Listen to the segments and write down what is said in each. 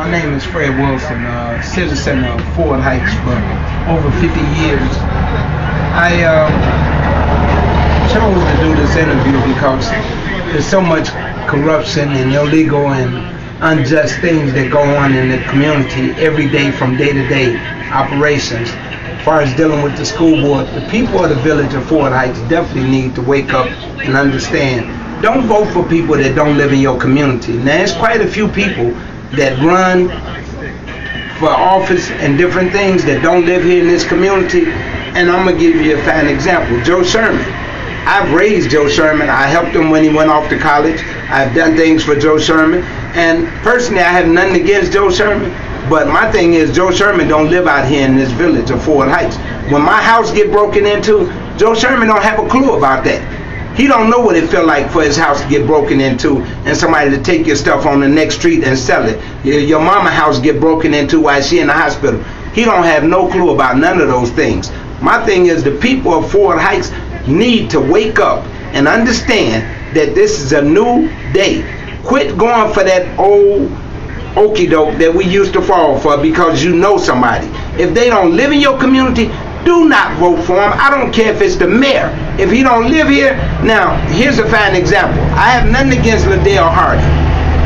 My name is Fred Wilson, citizen of Ford Heights for over 50 years. I chose to do this interview because there's so much corruption and illegal and unjust things that go on in the community every day from day-to-day operations. As far as dealing with the school board, the people of the village of Ford Heights definitely need to wake up and understand. Don't vote for people that don't live in your community. Now, there's quite a few people that run for office and different things that don't live here in this community, and I'm going to give you a fine example. Joe Sherman. I've raised Joe Sherman. I helped him when he went off to college. I've done things for Joe Sherman, and personally I have nothing against Joe Sherman, but my thing is Joe Sherman don't live out here in this village of Ford Heights. When my house get broken into, Joe Sherman don't have a clue about that. He don't know what it felt like for his house to get broken into and somebody to take your stuff on the next street and sell it. Your mama house get broken into while she in the hospital. He don't have no clue about none of those things. My thing is the people of Ford Heights need to wake up and understand that this is a new day. Quit going for that old okie doke that we used to fall for because you know somebody. If they don't live in your community, do not vote for him. I don't care if it's the mayor. If he don't live here, now here's a fine example. I have nothing against Liddell Hardy.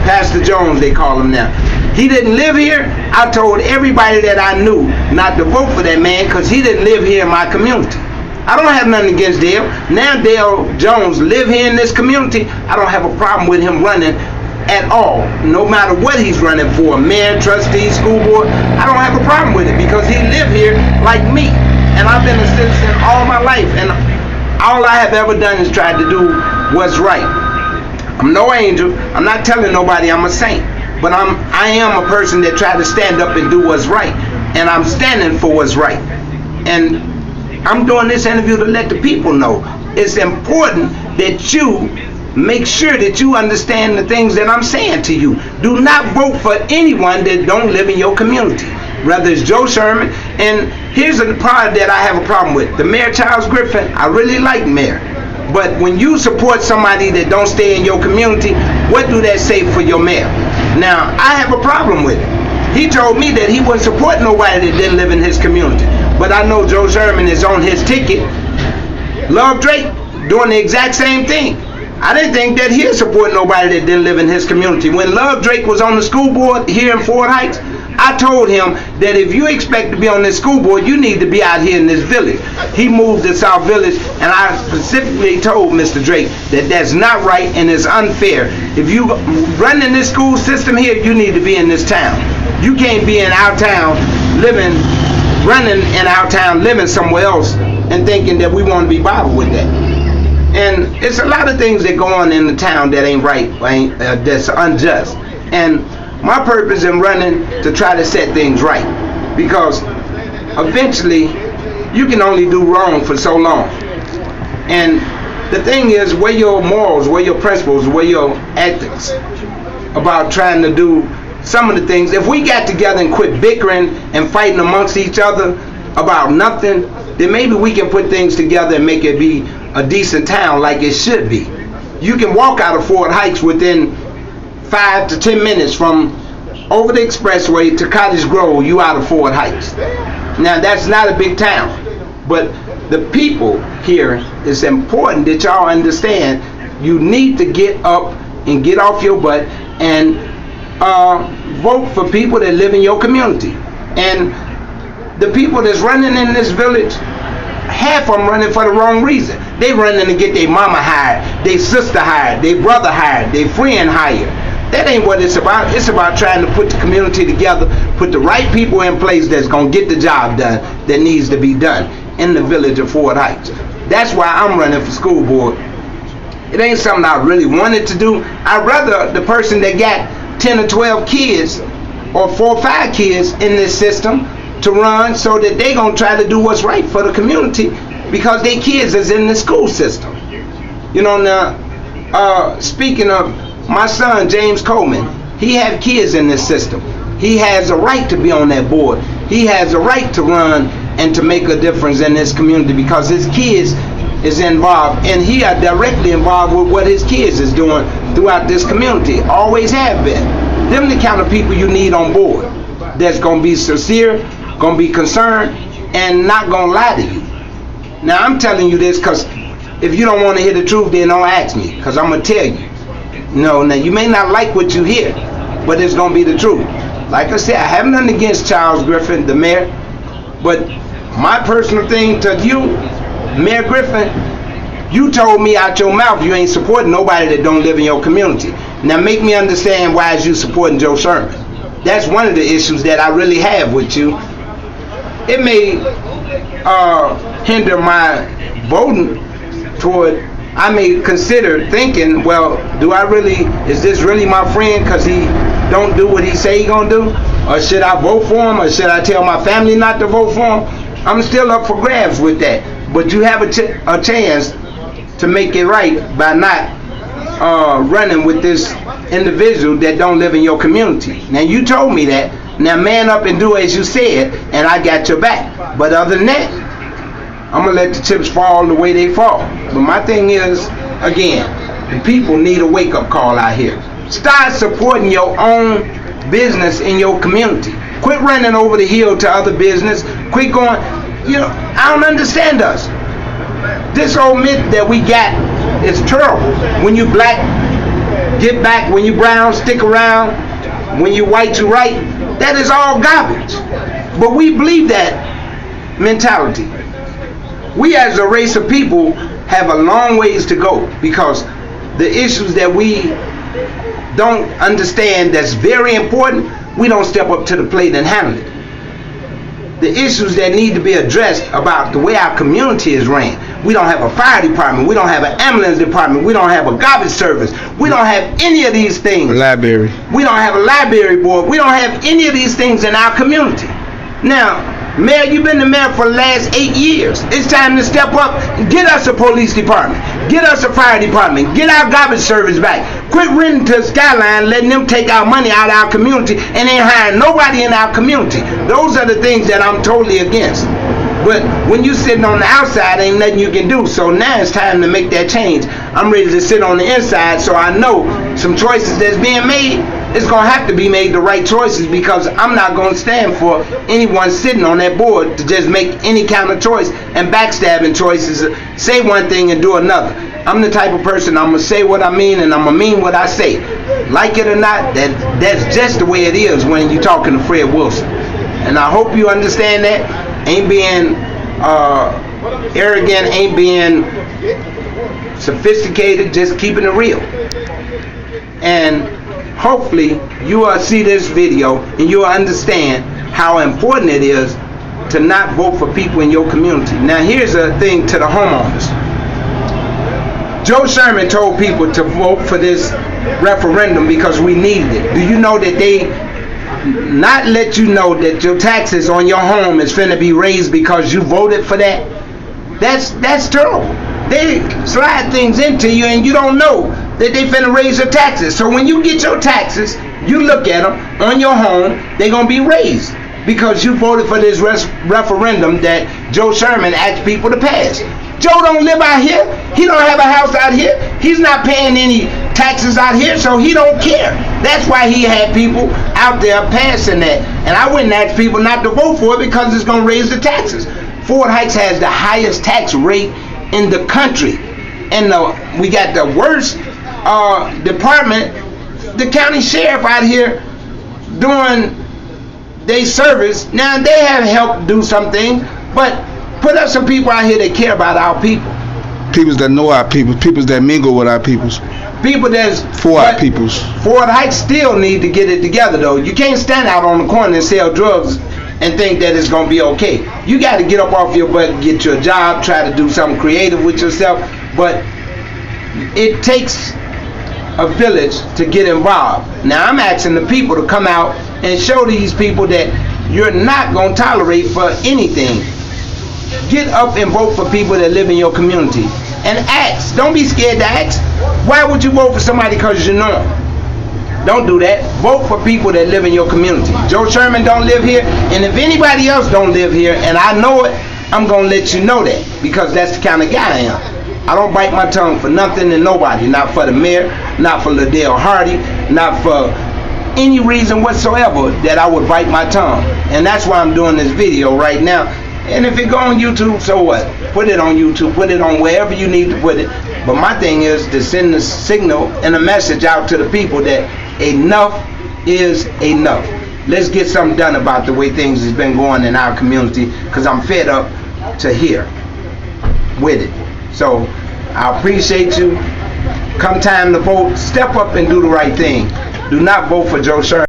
Pastor Jones they call him now. He didn't live here. I told everybody that I knew not to vote for that man because he didn't live here in my community. I don't have nothing against Dale. Now Dale Jones live here in this community. I don't have a problem with him running at all. No matter what he's running for, mayor, trustee, school board, I don't have a problem with it because he live here like me. And I've been a citizen all my life, and all I have ever done is tried to do what's right. I'm no angel. I'm not telling nobody I'm a saint, but I am a person that try to stand up and do what's right, and I'm standing for what's right. And I'm doing this interview to let the people know it's important that you make sure that you understand the things that I'm saying to you. Do not vote for anyone that don't live in your community, whether it's Joe Sherman. And here's the part that I have a problem with. The Mayor Charles Griffin, I really like Mayor. But when you support somebody that don't stay in your community, what do that say for your mayor? Now, I have a problem with it. He told me that he wouldn't support nobody that didn't live in his community. But I know Joe Sherman is on his ticket. Love Drake doing the exact same thing. I didn't think that he'd support nobody that didn't live in his community. When Love Drake was on the school board here in Ford Heights, I told him that if you expect to be on this school board, you need to be out here in this village. He moved to South Village, and I specifically told Mr. Drake that that's not right and it's unfair. If you run in this school system here, you need to be in this town. You can't be in our town running in our town, living somewhere else, and thinking that we want to be bothered with that. And it's a lot of things that go on in the town that ain't right, that's unjust. And my purpose in running to try to set things right, because eventually you can only do wrong for so long. And the thing is, where your morals, where your principles, where your ethics about trying to do some of the things. If we got together and quit bickering and fighting amongst each other about nothing, then maybe we can put things together and make it be a decent town like it should be. You can walk out of Ford Heights within 5 to 10 minutes from over the expressway to Cottage Grove. You out of Ford Heights. Now that's not a big town, but the people here, it's important that y'all understand you need to get up and get off your butt and vote for people that live in your community. And the people that's running in this village, half of them running for the wrong reason. They running to get their mama hired, their sister hired, their brother hired, their friend hired. That ain't what it's about. It's about trying to put the community together, put the right people in place that's going to get the job done that needs to be done in the village of Ford Heights. That's why I'm running for school board. It ain't something I really wanted to do. I'd rather the person that got 10 or 12 kids or 4 or 5 kids in this system to run so that they going to try to do what's right for the community because their kids is in the school system. You know, now, speaking of my son, James Coleman, he have kids in this system. He has a right to be on that board. He has a right to run and to make a difference in this community because his kids is involved, and he are directly involved with what his kids is doing throughout this community. Always have been. Them the kind of people you need on board. That's gonna be sincere, gonna be concerned, and not gonna lie to you. Now I'm telling you this because if you don't want to hear the truth, then don't ask me, because I'm gonna tell you. No, now you may not like what you hear, but it's gonna be the truth. Like I said, I have nothing against Charles Griffin, the mayor, but my personal thing to you, Mayor Griffin, you told me out your mouth you ain't supporting nobody that don't live in your community. Now make me understand why is you supporting Joe Sherman. That's one of the issues that I really have with you. It may hinder my voting toward, I may consider thinking, well, is this really my friend because he don't do what he say he gonna do? Or should I vote for him? Or should I tell my family not to vote for him? I'm still up for grabs with that. But you have a chance to make it right by not running with this individual that don't live in your community. Now you told me that. Now man up and do as you said, and I got your back. But other than that, I'm gonna let the chips fall the way they fall. But my thing is, again, the people need a wake-up call out here. Start supporting your own business in your community. Quit running over the hill to other business. Quit going, I don't understand us. This old myth that we got is terrible. When you black, get back. When you brown, stick around. When you white, you right. That is all garbage. But we believe that mentality. We as a race of people have a long ways to go, because the issues that we don't understand that's very important, we don't step up to the plate and handle it. The issues that need to be addressed about the way our community is ran. We don't have a fire department. We don't have an ambulance department. We don't have a garbage service. We don't have any of these things. Library. We don't have a library board. We don't have any of these things in our community. Now, Mayor, you've been the mayor for the last 8 years. It's time to step up and get us a police department. Get us a fire department. Get our garbage service back. Quit renting to Skyline, letting them take our money out of our community and ain't hiring nobody in our community. Those are the things that I'm totally against. But when you sitting on the outside, ain't nothing you can do. So now it's time to make that change. I'm ready to sit on the inside, so I know some choices that's being made, it's going to have to be made the right choices, because I'm not going to stand for anyone sitting on that board to just make any kind of choice and backstabbing choices, say one thing and do another. I'm the type of person, I'm going to say what I mean and I'm going to mean what I say. Like it or not, that's just the way it is when you're talking to Fred Wilson. And I hope you understand that. Ain't being arrogant, ain't being sophisticated, just keeping it real. And hopefully you will see this video and you will understand how important it is to not vote for people in your community. Now here's a thing to the homeowners. Joe Sherman told people to vote for this referendum because we needed it. Do you know that they not let you know that your taxes on your home is finna be raised because you voted for that? That's terrible. They slide things into you and you don't know that they finna raise your taxes. So when you get your taxes, you look at them on your home, they're gonna be raised because you voted for this referendum that Joe Sherman asked people to pass. Joe don't live out here. He don't have a house out here. He's not paying any taxes out here, so he don't care. That's why he had people out there passing that. And I wouldn't ask people not to vote for it because it's gonna raise the taxes. Fort Heights has the highest tax rate in the country, and we got the worst department, the county sheriff out here doing their service. Now they have helped do something, but put up some people out here that care about our people. Peoples that know our people, peoples that mingle with our peoples. People that's for our peoples. Fort Heights still need to get it together though. You can't stand out on the corner and sell drugs and think that it's gonna be okay. You got to get up off your butt and get your job, try to do something creative with yourself, but it takes a village to get involved. Now I'm asking the people to come out and show these people that you're not gonna tolerate for anything. Get up and vote for people that live in your community and ask. Don't be scared to ask. Why would you vote for somebody because you know them? Don't do that. Vote for people that live in your community. Joe Sherman don't live here, and if anybody else don't live here and I know it, I'm gonna let you know that, because that's the kind of guy I am. I don't bite my tongue for nothing and nobody. Not for the mayor, not for Liddell Hardy, not for any reason whatsoever that I would bite my tongue. And that's why I'm doing this video right now. And if it go on YouTube, so what? Put it on YouTube, put it on wherever you need to put it. But my thing is to send the signal and a message out to the people that enough is enough. Let's get something done about the way things has been going in our community, because I'm fed up to here with it. So I appreciate you. Come time to vote, step up and do the right thing. Do not vote for Joe Sherman.